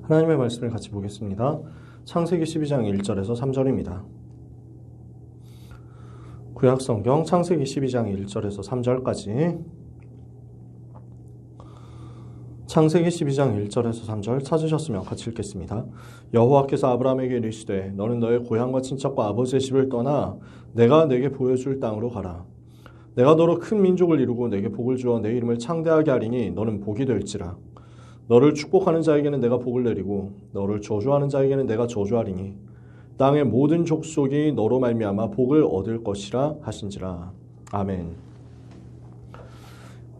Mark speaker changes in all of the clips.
Speaker 1: 하나님의 말씀을 같이 보겠습니다. 창세기 12장 1절에서 3절입니다. 구약성경 창세기 12장 1절에서 3절까지 창세기 12장 1절에서 3절 찾으셨으면 같이 읽겠습니다. 여호와께서 아브라함에게 이르시되 너는 너의 고향과 친척과 아버지의 집을 떠나 내가 내게 보여줄 땅으로 가라. 내가 너로 큰 민족을 이루고 내게 복을 주어 내 이름을 창대하게 하리니 너는 복이 될지라. 너를 축복하는 자에게는 내가 복을 내리고 너를 저주하는 자에게는 내가 저주하리니 땅의 모든 족속이 너로 말미암아 복을 얻을 것이라 하신지라. 아멘.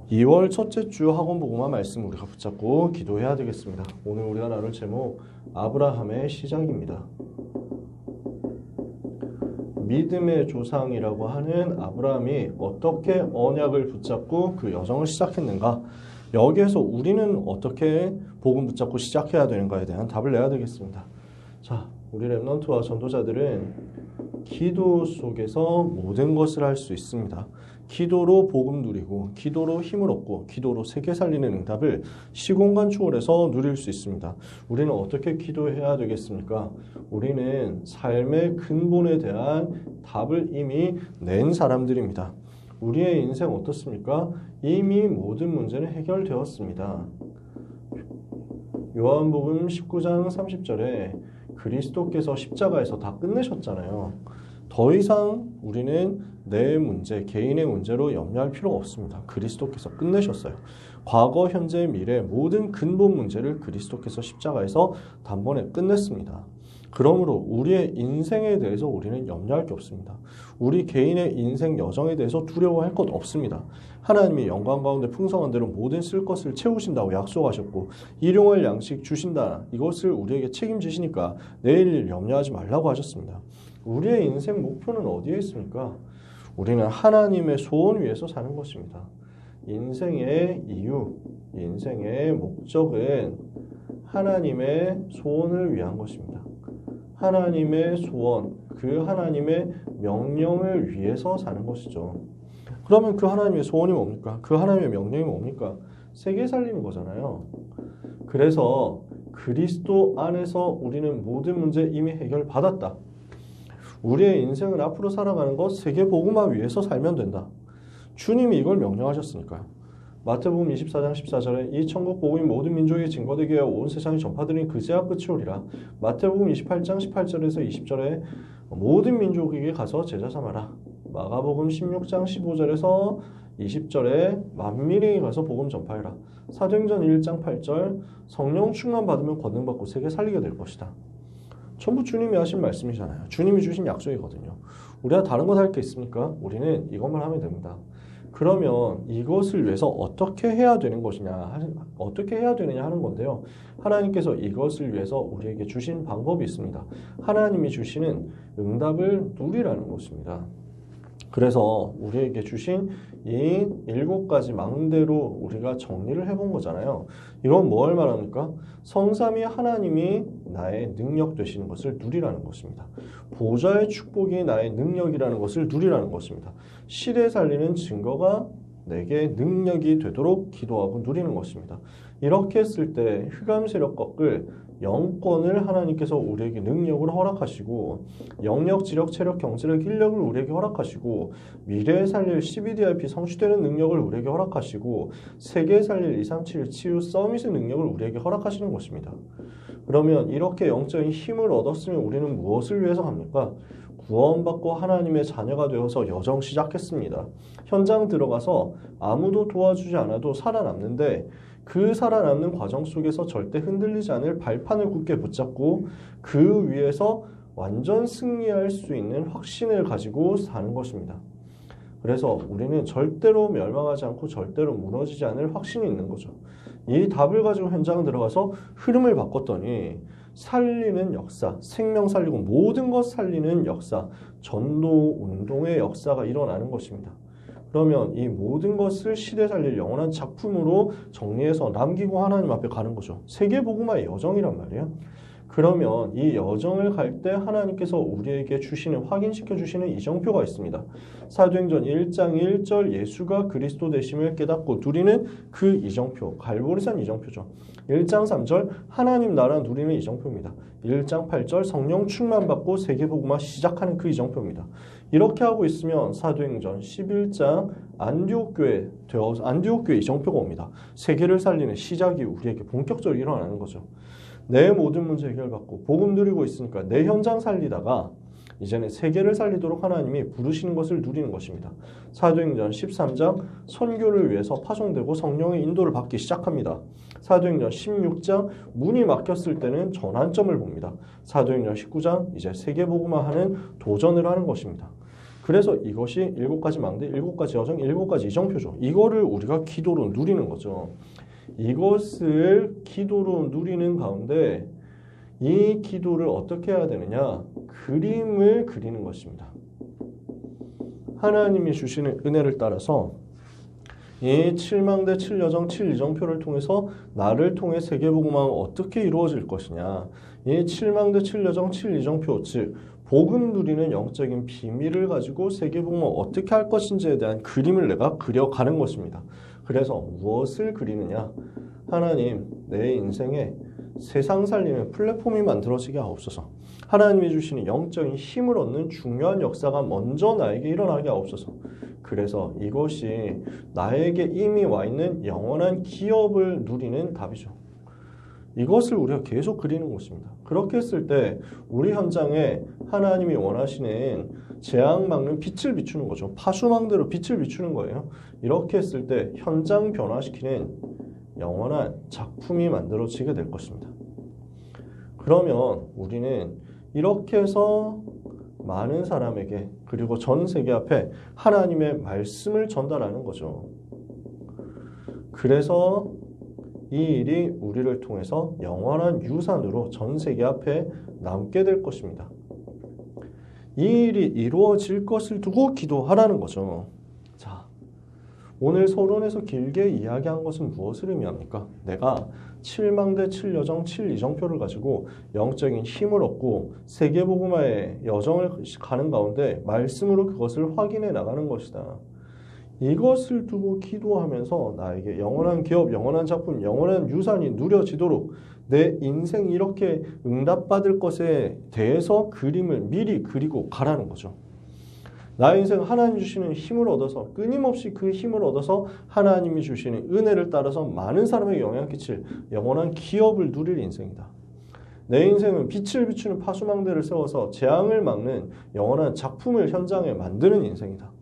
Speaker 1: 2월 첫째 주 학원 복음화 말씀 우리가 붙잡고 기도해야 되겠습니다. 오늘 우리가 나눌 제목 아브라함의 시작입니다. 믿음의 조상이라고 하는 아브라함이 어떻게 언약을 붙잡고 그 여정을 시작했는가? 여기에서 우리는 어떻게 복음 붙잡고 시작해야 되는가에 대한 답을 내야 되겠습니다. 자, 우리 렘넌트와 전도자들은 기도 속에서 모든 것을 할 수 있습니다. 기도로 복음 누리고 기도로 힘을 얻고 기도로 세계 살리는 응답을 시공간 초월해서 누릴 수 있습니다. 우리는 어떻게 기도해야 되겠습니까? 우리는 삶의 근본에 대한 답을 이미 낸 사람들입니다. 우리의 인생 어떻습니까? 이미 모든 문제는 해결되었습니다. 요한복음 19장 30절에 그리스도께서 십자가에서 다 끝내셨잖아요. 더 이상 우리는 내 문제, 개인의 문제로 염려할 필요가 없습니다. 그리스도께서 끝내셨어요. 과거, 현재, 미래 모든 근본 문제를 그리스도께서 십자가에서 단번에 끝냈습니다. 그러므로 우리의 인생에 대해서 우리는 염려할 게 없습니다. 우리 개인의 인생 여정에 대해서 두려워할 것 없습니다. 하나님이 영광 가운데 풍성한 대로 모든 쓸 것을 채우신다고 약속하셨고 일용할 양식 주신다. 이것을 우리에게 책임지시니까 내일 일 염려하지 말라고 하셨습니다. 우리의 인생 목표는 어디에 있습니까? 우리는 하나님의 소원 위에서 사는 것입니다. 인생의 이유, 인생의 목적은 하나님의 소원을 위한 것입니다. 하나님의 소원, 그 하나님의 명령을 위해서 사는 것이죠. 그러면 그 하나님의 소원이 뭡니까? 그 하나님의 명령이 뭡니까? 세계 살리는 거잖아요. 그래서 그리스도 안에서 우리는 모든 문제 이미 해결받았다. 우리의 인생을 앞으로 살아가는 것 세계 복음화 위해서 살면 된다. 주님이 이걸 명령하셨으니까요. 마태복음 24장 14절에 이 천국 복음이 모든 민족에 증거되게 하여 온 세상에 전파되니 그제야 끝이 오리라. 마태복음 28장 18절에서 20절에 모든 민족에게 가서 제자 삼아라. 마가복음 16장 15절에서 20절에 만민에게 가서 복음 전파해라. 사도행전 1장 8절 성령 충만 받으면 권능 받고 세계 살리게 될 것이다. 전부 주님이 하신 말씀이잖아요. 주님이 주신 약속이거든요. 우리가 다른 거 할 게 있습니까? 우리는 이것만 하면 됩니다. 그러면 이것을 위해서 어떻게 해야 되는 것이냐, 어떻게 해야 되느냐 하는 건데요. 하나님께서 이것을 위해서 우리에게 주신 방법이 있습니다. 하나님이 주시는 응답을 누리라는 것입니다. 그래서 우리에게 주신 이 7가지 망대로 우리가 정리를 해본 거잖아요. 이건 뭘 말합니까? 성삼위 하나님이 나의 능력 되시는 것을 누리라는 것입니다. 보좌의 축복이 나의 능력이라는 것을 누리라는 것입니다. 시대 살리는 증거가 내게 능력이 되도록 기도하고 누리는 것입니다. 이렇게 했을 때 흑암 세력 꺾을 영권을 하나님께서 우리에게 능력을 허락하시고 영력, 지력, 체력, 경제력, 인력을 우리에게 허락하시고 미래에 살릴 CBDIP 성취되는 능력을 우리에게 허락하시고 세계에 살릴 237 치유 서밋의 능력을 우리에게 허락하시는 것입니다. 그러면 이렇게 영적인 힘을 얻었으면 우리는 무엇을 위해서 합니까? 구원받고 하나님의 자녀가 되어서 여정 시작했습니다. 현장 들어가서 아무도 도와주지 않아도 살아남는데 그 살아남는 과정 속에서 절대 흔들리지 않을 발판을 굳게 붙잡고 그 위에서 완전 승리할 수 있는 확신을 가지고 사는 것입니다. 그래서 우리는 절대로 멸망하지 않고 절대로 무너지지 않을 확신이 있는 거죠. 이 답을 가지고 현장 들어가서 흐름을 바꿨더니 살리는 역사, 생명 살리고 모든 것 살리는 역사, 전도 운동의 역사가 일어나는 것입니다. 그러면 이 모든 것을 시대 살릴 영원한 작품으로 정리해서 남기고 하나님 앞에 가는 거죠. 세계 복음화의 여정이란 말이에요. 그러면 이 여정을 갈 때 하나님께서 우리에게 주시는, 확인시켜 주시는 이정표가 있습니다. 사도행전 1장 1절 예수가 그리스도 되심을 깨닫고 누리는 그 이정표, 갈보리산 이정표죠. 1장 3절 하나님 나라 누리는 이정표입니다. 1장 8절 성령 충만받고 세계복음화 시작하는 그 이정표입니다. 이렇게 하고 있으면 사도행전 11장 안디옥 교회 이정표가 옵니다. 세계를 살리는 시작이 우리에게 본격적으로 일어나는 거죠. 내 모든 문제 해결받고 복음 누리고 있으니까 내 현장 살리다가 이제는 세계를 살리도록 하나님이 부르시는 것을 누리는 것입니다. 사도행전 13장 선교를 위해서 파송되고 성령의 인도를 받기 시작합니다. 사도행전 16장 문이 막혔을 때는 전환점을 봅니다. 사도행전 19장 이제 세계복음화하는 도전을 하는 것입니다. 그래서 이것이 7가지 망대, 7가지 여정, 7가지 이정표죠. 이거를 우리가 기도로 누리는 거죠. 이것을 기도로 누리는 가운데 이 기도를 어떻게 해야 되느냐? 그림을 그리는 것입니다. 하나님이 주시는 은혜를 따라서 이 7망대 7여정 7이정표를 통해서 나를 통해 세계복음화가 어떻게 이루어질 것이냐, 이 7망대 7여정 7이정표, 즉 복음 누리는 영적인 비밀을 가지고 세계복음화 어떻게 할 것인지에 대한 그림을 내가 그려가는 것입니다. 그래서 무엇을 그리느냐? 하나님, 내 인생에 세상 살리는 플랫폼이 만들어지게 하옵소서. 하나님이 주시는 영적인 힘을 얻는 중요한 역사가 먼저 나에게 일어나게 하옵소서. 그래서 이것이 나에게 이미 와 있는 영원한 기업을 누리는 답이죠. 이것을 우리가 계속 그리는 것입니다. 그렇게 했을 때 우리 현장에 하나님이 원하시는 재앙 막는 빛을 비추는 거죠. 파수망대로 빛을 비추는 거예요. 이렇게 했을 때 현장 변화시키는 영원한 작품이 만들어지게 될 것입니다. 그러면 우리는 이렇게 해서 많은 사람에게, 그리고 전 세계 앞에 하나님의 말씀을 전달하는 거죠. 그래서 이 일이 우리를 통해서 영원한 유산으로 전 세계 앞에 남게 될 것입니다. 이 일이 이루어질 것을 두고 기도하라는 거죠. 자, 오늘 서론에서 길게 이야기한 것은 무엇을 의미합니까? 내가 7망대 7여정 7이정표를 가지고 영적인 힘을 얻고 세계복음화의 여정을 가는 가운데 말씀으로 그것을 확인해 나가는 것이다. 이것을 두고 기도하면서 나에게 영원한 기업, 영원한 작품, 영원한 유산이 누려지도록 내 인생 이렇게 응답받을 것에 대해서 그림을 미리 그리고 가라는 거죠. 나의 인생 하나님 주시는 힘을 얻어서, 끊임없이 그 힘을 얻어서 하나님이 주시는 은혜를 따라서 많은 사람에게 영향을 끼칠 영원한 기업을 누릴 인생이다. 내 인생은 빛을 비추는 파수망대를 세워서 재앙을 막는 영원한 작품을 현장에 만드는 인생이다.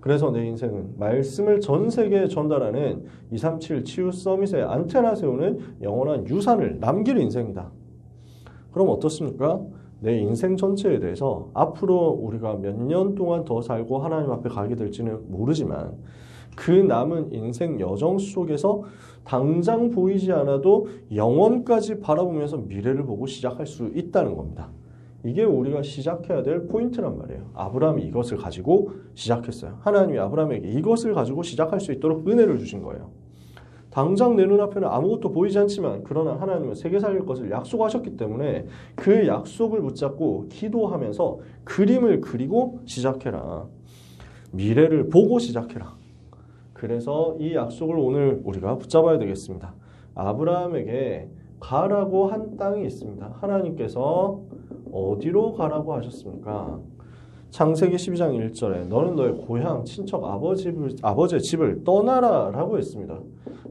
Speaker 1: 그래서 내 인생은 말씀을 전 세계에 전달하는 237 치유 서밋에 안테나 세우는 영원한 유산을 남길 인생이다. 그럼 어떻습니까? 내 인생 전체에 대해서 앞으로 우리가 몇 년 동안 더 살고 하나님 앞에 가게 될지는 모르지만 그 남은 인생 여정 속에서 당장 보이지 않아도 영원까지 바라보면서 미래를 보고 시작할 수 있다는 겁니다. 이게 우리가 시작해야 될 포인트란 말이에요. 아브라함이 이것을 가지고 시작했어요. 하나님이 아브라함에게 이것을 가지고 시작할 수 있도록 은혜를 주신 거예요. 당장 내 눈앞에는 아무것도 보이지 않지만 그러나 하나님은 세계 살릴 것을 약속하셨기 때문에 그 약속을 붙잡고 기도하면서 그림을 그리고 시작해라. 미래를 보고 시작해라. 그래서 이 약속을 오늘 우리가 붙잡아야 되겠습니다. 아브라함에게 가라고 한 땅이 있습니다. 하나님께서 어디로 가라고 하셨습니까? 창세기 12장 1절에 너는 너의 고향, 친척, 아버지의 집을 떠나라 라고 했습니다.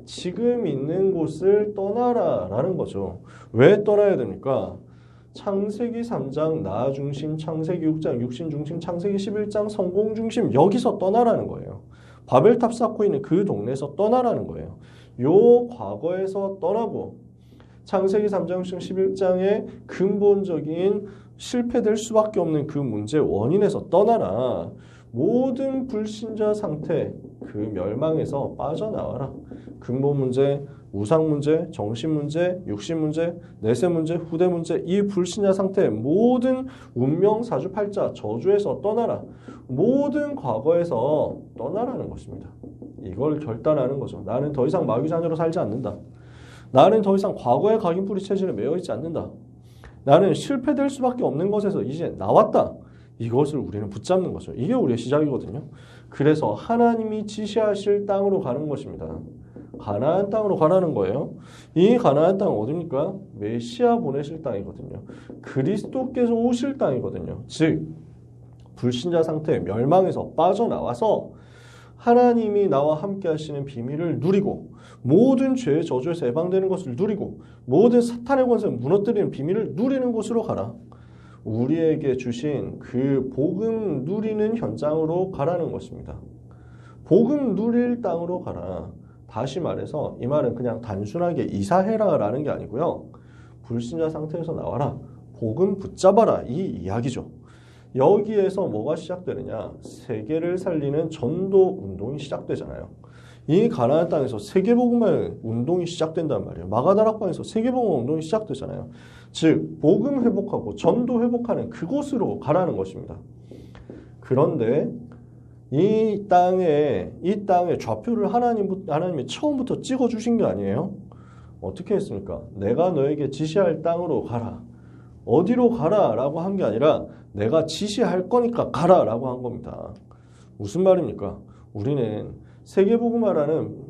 Speaker 1: 지금 있는 곳을 떠나라 라는 거죠. 왜 떠나야 됩니까? 창세기 3장 나 중심, 창세기 6장 육신 중심, 창세기 11장 성공 중심, 여기서 떠나라는 거예요. 바벨탑 쌓고 있는 그 동네에서 떠나라는 거예요. 요 과거에서 떠나고 창세기 3장 11장의 근본적인 실패될 수밖에 없는 그 문제 원인에서 떠나라. 모든 불신자 상태, 그 멸망에서 빠져나와라. 근본 문제, 우상 문제, 정신 문제, 육신 문제, 내세 문제, 후대 문제, 이 불신자 상태 모든 운명, 사주팔자, 저주에서 떠나라. 모든 과거에서 떠나라는 것입니다. 이걸 결단하는 거죠. 나는 더 이상 마귀 자녀로 살지 않는다. 나는 더 이상 과거의 각인뿌리 체질에 매여 있지 않는다. 나는 실패될 수밖에 없는 것에서 이제 나왔다. 이것을 우리는 붙잡는 거죠. 이게 우리의 시작이거든요. 그래서 하나님이 지시하실 땅으로 가는 것입니다. 가나안 땅으로 가라는 거예요. 이 가나안 땅은 어디입니까? 메시아 보내실 땅이거든요. 그리스도께서 오실 땅이거든요. 즉 불신자 상태의 멸망에서 빠져나와서 하나님이 나와 함께 하시는 비밀을 누리고 모든 죄의 저주에서 해방되는 것을 누리고 모든 사탄의 권세를 무너뜨리는 비밀을 누리는 곳으로 가라. 우리에게 주신 그 복음 누리는 현장으로 가라는 것입니다. 복음 누릴 땅으로 가라. 다시 말해서 이 말은 그냥 단순하게 이사해라 라는 게 아니고요. 불신자 상태에서 나와라. 복음 붙잡아라. 이 이야기죠. 여기에서 뭐가 시작되느냐? 세계를 살리는 전도 운동이 시작되잖아요. 이 가나안 땅에서 세계복음화 운동이 시작된단 말이에요. 마가다락방에서 세계복음화 운동이 시작되잖아요. 즉 복음 회복하고 전도 회복하는 그곳으로 가라는 것입니다. 그런데 이 땅에 좌표를 하나님이 처음부터 찍어주신 게 아니에요. 어떻게 했습니까? 내가 너에게 지시할 땅으로 가라. 어디로 가라 라고 한 게 아니라 내가 지시할 거니까 가라 라고 한 겁니다. 무슨 말입니까? 우리는 세계복음화라는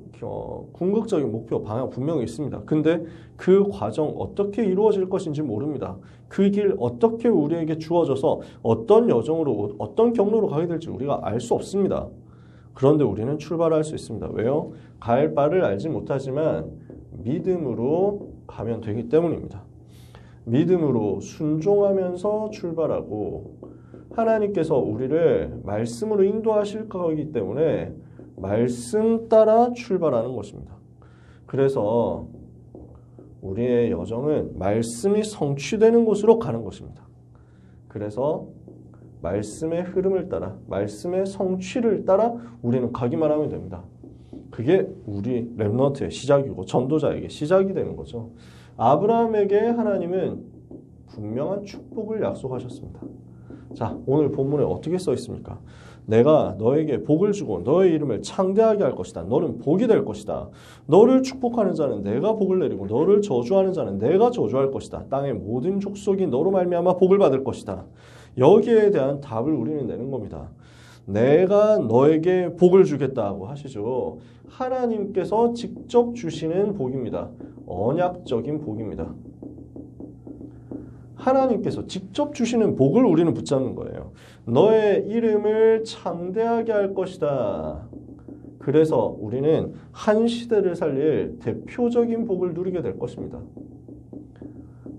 Speaker 1: 궁극적인 목표, 방향 분명히 있습니다. 근데 그 과정 어떻게 이루어질 것인지 모릅니다. 그 길 어떻게 우리에게 주어져서 어떤 여정으로, 어떤 경로로 가게 될지 우리가 알 수 없습니다. 그런데 우리는 출발할 수 있습니다. 왜요? 갈 바를 알지 못하지만 믿음으로 가면 되기 때문입니다. 믿음으로 순종하면서 출발하고 하나님께서 우리를 말씀으로 인도하실 거기 때문에 말씀 따라 출발하는 것입니다. 그래서 우리의 여정은 말씀이 성취되는 곳으로 가는 것입니다. 그래서 말씀의 흐름을 따라 말씀의 성취를 따라 우리는 가기만 하면 됩니다. 그게 우리 렘넌트의 시작이고 전도자에게 시작이 되는 거죠. 아브라함에게 하나님은 분명한 축복을 약속하셨습니다. 자, 오늘 본문에 어떻게 써 있습니까? 내가 너에게 복을 주고 너의 이름을 창대하게 할 것이다. 너는 복이 될 것이다. 너를 축복하는 자는 내가 복을 내리고 너를 저주하는 자는 내가 저주할 것이다. 땅의 모든 족속이 너로 말미암아 복을 받을 것이다. 여기에 대한 답을 우리는 내는 겁니다. 내가 너에게 복을 주겠다고 하시죠. 하나님께서 직접 주시는 복입니다. 언약적인 복입니다. 하나님께서 직접 주시는 복을 우리는 붙잡는 거예요. 너의 이름을 창대하게 할 것이다. 그래서 우리는 한 시대를 살릴 대표적인 복을 누리게 될 것입니다.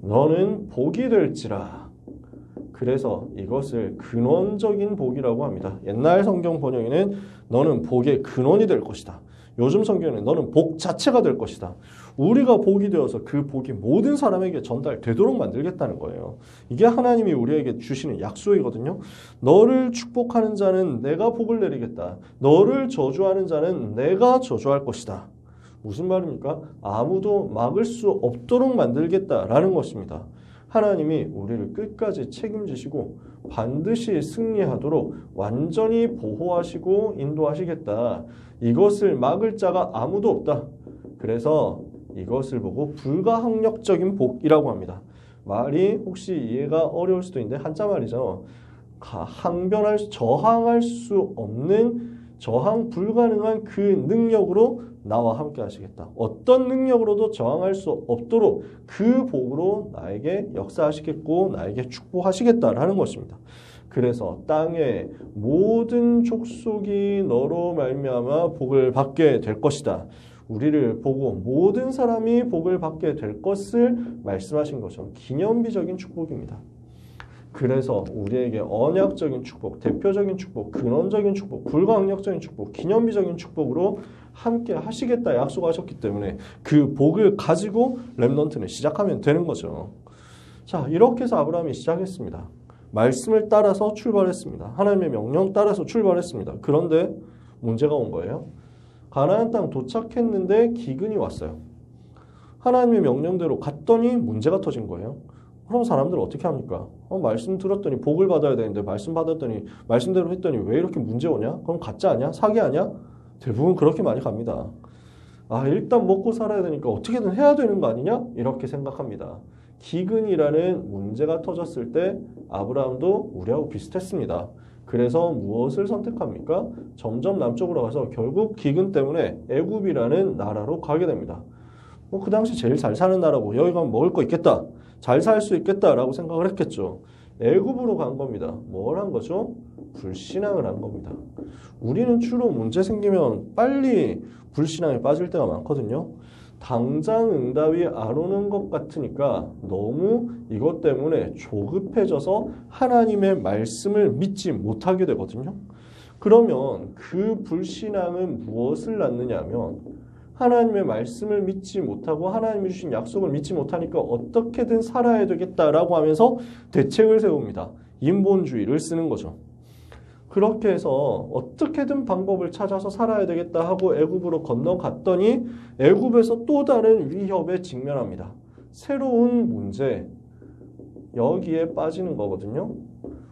Speaker 1: 너는 복이 될지라. 그래서 이것을 근원적인 복이라고 합니다. 옛날 성경 번역에는 너는 복의 근원이 될 것이다. 요즘 성경에는 너는 복 자체가 될 것이다. 우리가 복이 되어서 그 복이 모든 사람에게 전달되도록 만들겠다는 거예요. 이게 하나님이 우리에게 주시는 약속이거든요. 너를 축복하는 자는 내가 복을 내리겠다. 너를 저주하는 자는 내가 저주할 것이다. 무슨 말입니까? 아무도 막을 수 없도록 만들겠다라는 것입니다. 하나님이 우리를 끝까지 책임지시고 반드시 승리하도록 완전히 보호하시고 인도하시겠다. 이것을 막을 자가 아무도 없다. 그래서 이것을 보고 불가항력적인 복이라고 합니다. 말이 혹시 이해가 어려울 수도 있는데 한자 말이죠. 저항할 수 없는, 저항 불가능한 그 능력으로 나와 함께 하시겠다. 어떤 능력으로도 저항할 수 없도록 그 복으로 나에게 역사하시겠고 나에게 축복하시겠다라는 것입니다. 그래서 땅의 모든 족속이 너로 말미암아 복을 받게 될 것이다. 우리를 보고 모든 사람이 복을 받게 될 것을 말씀하신 거죠. 기념비적인 축복입니다. 그래서 우리에게 언약적인 축복, 대표적인 축복, 근원적인 축복, 불가항력적인 축복, 기념비적인 축복으로 함께 하시겠다 약속하셨기 때문에 그 복을 가지고 렘넌트는 시작하면 되는 거죠. 자, 이렇게 해서 아브라함이 시작했습니다. 말씀을 따라서 출발했습니다. 하나님의 명령 따라서 출발했습니다. 그런데 문제가 온 거예요. 가나안 땅 도착했는데 기근이 왔어요. 하나님의 명령대로 갔더니 문제가 터진 거예요. 그럼 사람들은 어떻게 합니까? 말씀 들었더니 복을 받아야 되는데 말씀 받았더니 말씀대로 했더니 왜 이렇게 문제 오냐? 그럼 가짜 아니야? 사기 아니야? 대부분 그렇게 많이 갑니다. 일단 먹고 살아야 되니까 어떻게든 해야 되는 거 아니냐? 이렇게 생각합니다. 기근이라는 문제가 터졌을 때 아브라함도 우리하고 비슷했습니다. 그래서 무엇을 선택합니까? 점점 남쪽으로 가서 결국 기근 때문에 애굽이라는 나라로 가게 됩니다. 그 당시 제일 잘 사는 나라고 여기 가면 먹을 거 있겠다. 잘 살 수 있겠다라고 생각을 했겠죠. 애굽으로 간 겁니다. 뭘 한 거죠? 불신앙을 한 겁니다. 우리는 주로 문제 생기면 빨리 불신앙에 빠질 때가 많거든요. 당장 응답이 안 오는 것 같으니까 너무 이것 때문에 조급해져서 하나님의 말씀을 믿지 못하게 되거든요. 그러면 그 불신앙은 무엇을 낳느냐 하면 하나님의 말씀을 믿지 못하고 하나님이 주신 약속을 믿지 못하니까 어떻게든 살아야 되겠다라고 하면서 대책을 세웁니다. 인본주의를 쓰는 거죠. 그렇게 해서 어떻게든 방법을 찾아서 살아야 되겠다 하고 애굽으로 건너갔더니 애굽에서 또 다른 위협에 직면합니다. 새로운 문제, 여기에 빠지는 거거든요.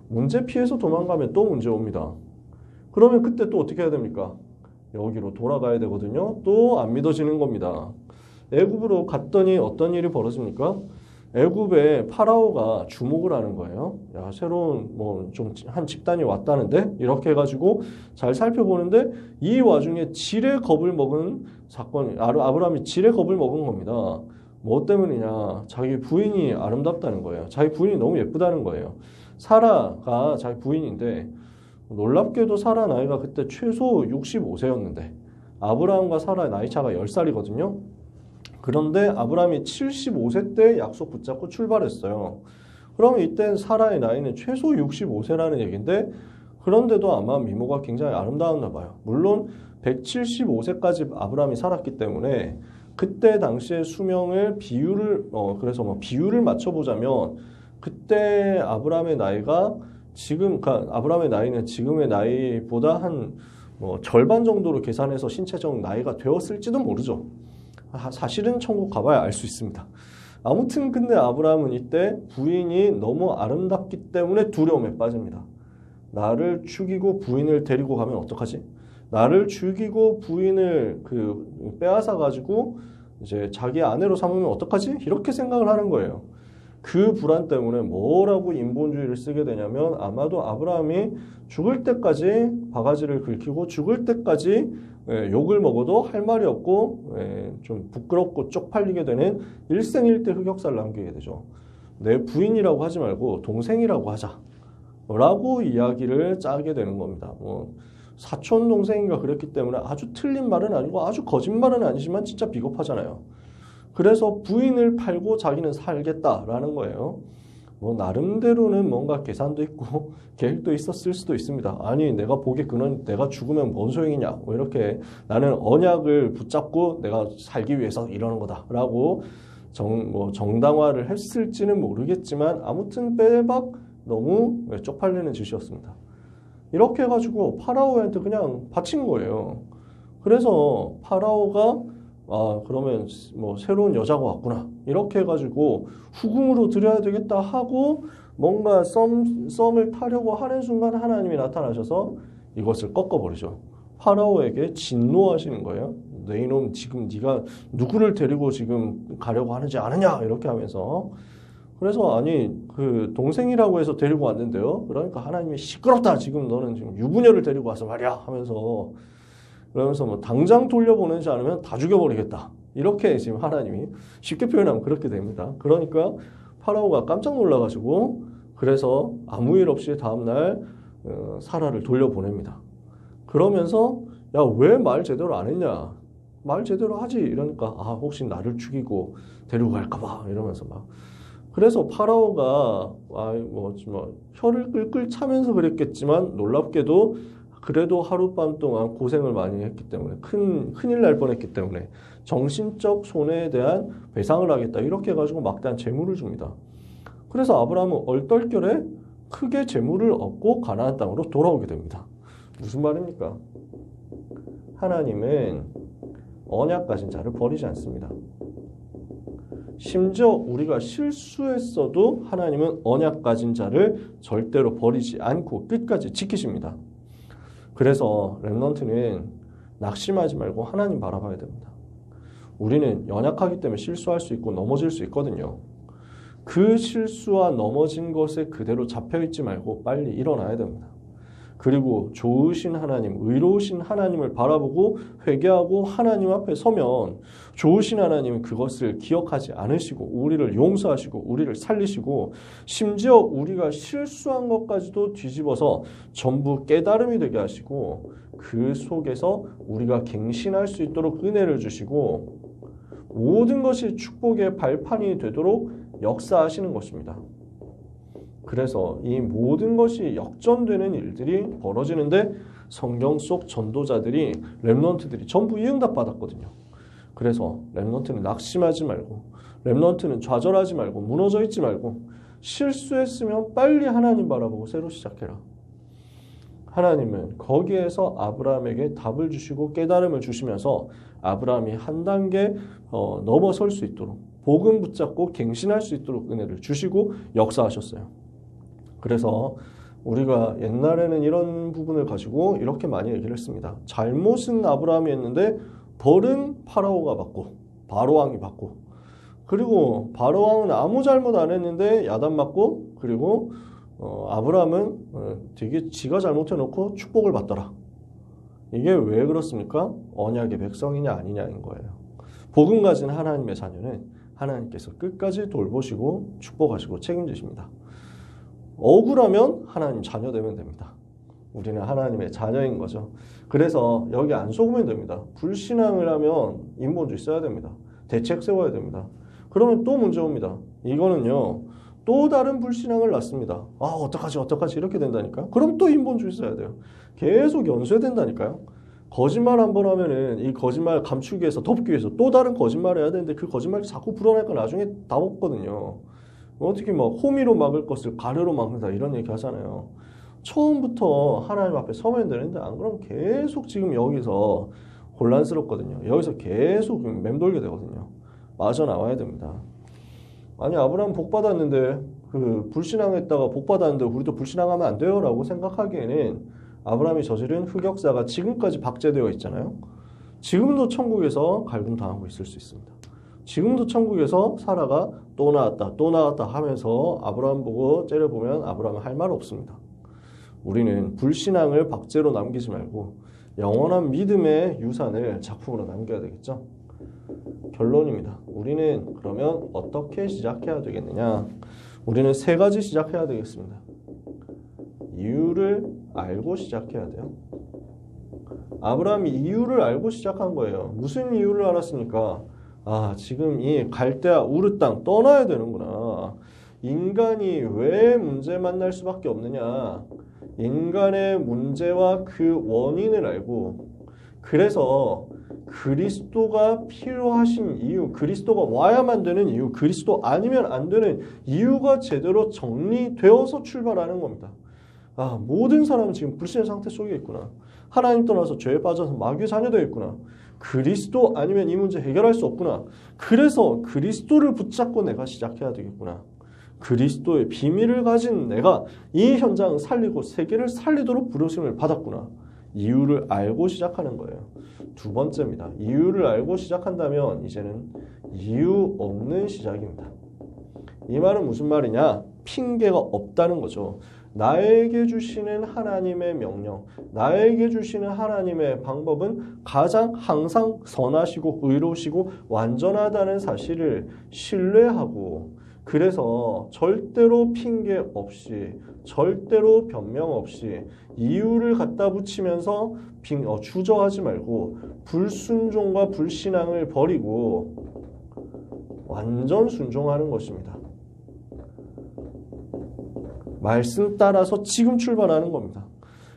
Speaker 1: 문제 피해서 도망가면 또 문제 옵니다. 그러면 그때 또 어떻게 해야 됩니까? 여기로 돌아가야 되거든요. 또 안 믿어지는 겁니다. 애굽으로 갔더니 어떤 일이 벌어집니까? 애굽에 파라오가 주목을 하는 거예요. 야, 새로운 좀 한 집단이 왔다는데 이렇게 해가지고 잘 살펴보는데 이 와중에 질의 겁을 먹은 사건이 아브라함이 질의 겁을 먹은 겁니다. 뭐 때문이냐? 자기 부인이 아름답다는 거예요. 자기 부인이 너무 예쁘다는 거예요. 사라가 자기 부인인데 놀랍게도 사라 나이가 그때 최소 65세였는데 아브라함과 사라의 나이 차가 10살이거든요. 그런데 아브라함이 75세 때 약속 붙잡고 출발했어요. 그러면 이때 사라의 나이는 최소 65세라는 얘기인데 그런데도 아마 미모가 굉장히 아름다웠나 봐요. 물론 175세까지 아브라함이 살았기 때문에 그때 당시의 수명을 그래서 비율을 맞춰보자면 그때 아브라함의 나이가 그러니까 아브라함의 나이는 지금의 나이보다 한 절반 정도로 계산해서 신체적 나이가 되었을지도 모르죠. 사실은 천국 가봐야 알 수 있습니다. 아무튼 근데 아브라함은 이때 부인이 너무 아름답기 때문에 두려움에 빠집니다. 나를 죽이고 부인을 데리고 가면 어떡하지? 나를 죽이고 부인을 빼앗아 가지고 이제 자기 아내로 삼으면 어떡하지? 이렇게 생각을 하는 거예요. 그 불안 때문에 뭐라고 인본주의를 쓰게 되냐면 아마도 아브라함이 죽을 때까지 바가지를 긁히고 죽을 때까지 욕을 먹어도 할 말이 없고 좀 부끄럽고 쪽팔리게 되는 일생일대 흑역사를 남기게 되죠. 내 부인이라고 하지 말고 동생이라고 하자 라고 이야기를 짜게 되는 겁니다. 사촌 동생인가 그랬기 때문에 아주 틀린 말은 아니고 아주 거짓말은 아니지만 진짜 비겁하잖아요. 그래서 부인을 팔고 자기는 살겠다라는 거예요. 나름대로는 뭔가 계산도 있고 계획도 있었을 수도 있습니다. 아니 내가 보기에 내가 죽으면 뭔 소용이냐 이렇게 나는 언약을 붙잡고 내가 살기 위해서 이러는 거다라고 정당화를 했을지는 모르겠지만 아무튼 빼박 너무 쪽팔리는 짓이었습니다. 이렇게 해가지고 파라오한테 그냥 바친 거예요. 그래서 파라오가 그러면 새로운 여자가 왔구나 이렇게 해가지고 후궁으로 들여야 되겠다 하고 뭔가 썸을 타려고 하는 순간 하나님이 나타나셔서 이것을 꺾어버리죠. 파라오에게 진노하시는 거예요. 내 이놈 지금 네가 누구를 데리고 지금 가려고 하는지 아느냐 이렇게 하면서 그래서 아니 동생이라고 해서 데리고 왔는데요. 그러니까 하나님이 시끄럽다 지금 너는 지금 유부녀를 데리고 와서 말이야 하면서 그러면서 당장 돌려보내지 않으면 다 죽여버리겠다. 이렇게 지금 하나님이 쉽게 표현하면 그렇게 됩니다. 그러니까 파라오가 깜짝 놀라가지고 그래서 아무 일 없이 다음날 사라를 돌려보냅니다. 그러면서 야, 왜 말 제대로 안 했냐? 말 제대로 하지. 이러니까 혹시 나를 죽이고 데리고 갈까봐 이러면서 막 그래서 파라오가 혀를 끌끌 차면서 그랬겠지만 놀랍게도 그래도 하룻밤 동안 고생을 많이 했기 때문에 큰일 날 뻔했기 때문에 정신적 손해에 대한 배상을 하겠다 이렇게 해가지고 막대한 재물을 줍니다. 그래서 아브라함은 얼떨결에 크게 재물을 얻고 가나안 땅으로 돌아오게 됩니다. 무슨 말입니까? 하나님은 언약 가진 자를 버리지 않습니다. 심지어 우리가 실수했어도 하나님은 언약 가진 자를 절대로 버리지 않고 끝까지 지키십니다. 그래서 렘넌트는 낙심하지 말고 하나님 바라봐야 됩니다. 우리는 연약하기 때문에 실수할 수 있고 넘어질 수 있거든요. 그 실수와 넘어진 것에 그대로 잡혀있지 말고 빨리 일어나야 됩니다. 그리고 좋으신 하나님, 의로우신 하나님을 바라보고 회개하고 하나님 앞에 서면 좋으신 하나님은 그것을 기억하지 않으시고 우리를 용서하시고 우리를 살리시고 심지어 우리가 실수한 것까지도 뒤집어서 전부 깨달음이 되게 하시고 그 속에서 우리가 갱신할 수 있도록 은혜를 주시고 모든 것이 축복의 발판이 되도록 역사하시는 것입니다. 그래서 이 모든 것이 역전되는 일들이 벌어지는데 성경 속 전도자들이 렘넌트들이 전부 이 응답 받았거든요. 그래서 렘넌트는 낙심하지 말고 렘넌트는 좌절하지 말고 무너져 있지 말고 실수했으면 빨리 하나님 바라보고 새로 시작해라. 하나님은 거기에서 아브라함에게 답을 주시고 깨달음을 주시면서 아브라함이 한 단계 넘어설 수 있도록 복음 붙잡고 갱신할 수 있도록 은혜를 주시고 역사하셨어요. 그래서 우리가 옛날에는 이런 부분을 가지고 이렇게 많이 얘기를 했습니다. 잘못은 아브라함이 했는데 벌은 파라오가 받고 바로왕이 받고 그리고 바로왕은 아무 잘못 안 했는데 야단 맞고 그리고 아브라함은 되게 지가 잘못해놓고 축복을 받더라. 이게 왜 그렇습니까? 언약의 백성이냐 아니냐인 거예요. 복음 가진 하나님의 자녀는 하나님께서 끝까지 돌보시고 축복하시고 책임지십니다. 억울하면 하나님 자녀 되면 됩니다. 우리는 하나님의 자녀인 거죠. 그래서 여기 안 속으면 됩니다. 불신앙을 하면 인본주의 써야 됩니다. 대책 세워야 됩니다. 그러면 또 문제 옵니다. 이거는요. 또 다른 불신앙을 낳습니다. 아 어떡하지 이렇게 된다니까요. 그럼 또 인본주의 써야 돼요. 계속 연쇄된다니까요. 거짓말 한 번 하면은 이 거짓말 감추기 위해서 덮기 위해서 또 다른 거짓말을 해야 되는데 그 거짓말이 자꾸 불어나니까 나중에 답 없거든요. 어떻게 막 호미로 막을 것을 가르로 막는다 이런 얘기 하잖아요. 처음부터 하나님 앞에 서면 되는데 안 그러면 계속 지금 여기서 혼란스럽거든요. 여기서 계속 맴돌게 되거든요. 빠져나와야 됩니다. 아니 아브라함 복 받았는데 그 불신앙했다가 복 받았는데 우리도 불신앙하면 안 돼요 라고 생각하기에는 아브라함이 저지른 흑역사가 지금까지 박제되어 있잖아요. 지금도 천국에서 갈굼당하고 있을 수 있습니다. 지금도 천국에서 사라가 또 나왔다 하면서 아브라함 보고 째려보면 아브라함은 할 말 없습니다. 우리는 불신앙을 박제로 남기지 말고 영원한 믿음의 유산을 작품으로 남겨야 되겠죠. 결론입니다. 우리는 그러면 어떻게 시작해야 되겠느냐? 우리는 세 가지 시작해야 되겠습니다. 이유를 알고 시작해야 돼요. 아브라함이 이유를 알고 시작한 거예요. 무슨 이유를 알았습니까? 아, 지금 이 갈대아 우르 땅 떠나야 되는구나. 인간이 왜 문제 만날 수밖에 없느냐. 인간의 문제와 그 원인을 알고 그래서 그리스도가 필요하신 이유, 그리스도가 와야만 되는 이유, 그리스도 아니면 안 되는 이유가 제대로 정리되어서 출발하는 겁니다. 아, 모든 사람은 지금 불신의 상태 속에 있구나. 하나님 떠나서 죄에 빠져서 마귀의 자녀되어 있구나. 그리스도 아니면 이 문제 해결할 수 없구나. 그래서 그리스도를 붙잡고 내가 시작해야 되겠구나. 그리스도의 비밀을 가진 내가 이 현장을 살리고 세계를 살리도록 부르심을 받았구나. 이유를 알고 시작하는 거예요. 두 번째입니다. 이유를 알고 시작한다면 이제는 이유 없는 시작입니다. 이 말은 무슨 말이냐? 핑계가 없다는 거죠. 나에게 주시는 하나님의 명령, 나에게 주시는 하나님의 방법은 가장 항상 선하시고 의로우시고 완전하다는 사실을 신뢰하고 그래서 절대로 핑계 없이 절대로 변명 없이 이유를 갖다 붙이면서 주저하지 말고 불순종과 불신앙을 버리고 완전 순종하는 것입니다. 말씀 따라서 지금 출발하는 겁니다.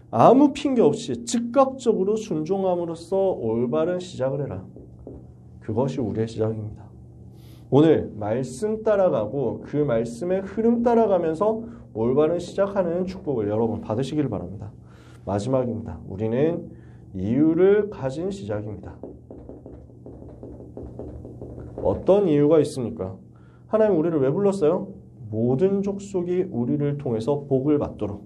Speaker 1: 아무 핑계 없이 즉각적으로 순종함으로써 올바른 시작을 해라. 그것이 우리의 시작입니다. 오늘 말씀 따라가고 그 말씀의 흐름 따라가면서 올바른 시작하는 축복을 여러분 받으시기를 바랍니다. 마지막입니다. 우리는 이유를 가진 시작입니다. 어떤 이유가 있습니까? 하나님 우리를 왜 불렀어요? 모든 족속이 우리를 통해서 복을 받도록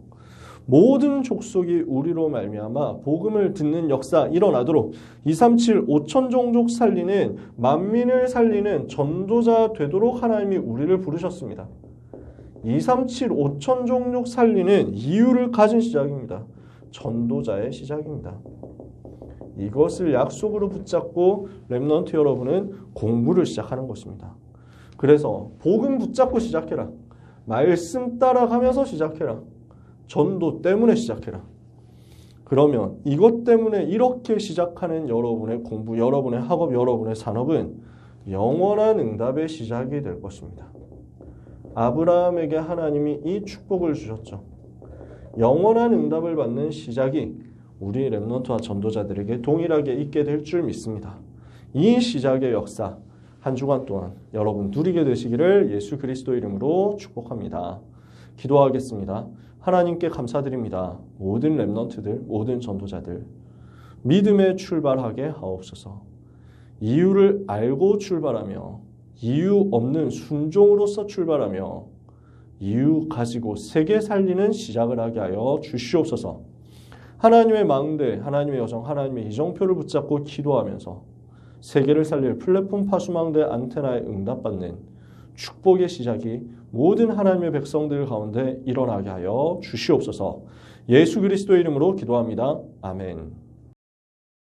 Speaker 1: 모든 족속이 우리로 말미암아 복음을 듣는 역사 일어나도록 237 5천 종족 살리는 만민을 살리는 전도자 되도록 하나님이 우리를 부르셨습니다. 237 5천 종족 살리는 이유를 가진 시작입니다. 전도자의 시작입니다. 이것을 약속으로 붙잡고 렘넌트 여러분은 공부를 시작하는 것입니다. 그래서 복음 붙잡고 시작해라. 말씀 따라가면서 시작해라. 전도 때문에 시작해라. 그러면 이것 때문에 이렇게 시작하는 여러분의 공부, 여러분의 학업, 여러분의 산업은 영원한 응답의 시작이 될 것입니다. 아브라함에게 하나님이 이 축복을 주셨죠. 영원한 응답을 받는 시작이 우리 렘넌트와 전도자들에게 동일하게 있게 될 줄 믿습니다. 이 시작의 역사 한 주간 동안 여러분 누리게 되시기를 예수 그리스도 이름으로 축복합니다. 기도하겠습니다. 하나님께 감사드립니다. 모든 렘넌트들, 모든 전도자들 믿음에 출발하게 하옵소서. 이유를 알고 출발하며 이유 없는 순종으로서 출발하며 이유 가지고 세계 살리는 시작을 하게 하여 주시옵소서. 하나님의 망대, 하나님의 여정, 하나님의 이정표를 붙잡고 기도하면서 세계를 살릴 플랫폼 파수망대 안테나에 응답받는 축복의 시작이 모든 하나님의 백성들 가운데 일어나게 하여 주시옵소서. 예수 그리스도의 이름으로 기도합니다. 아멘.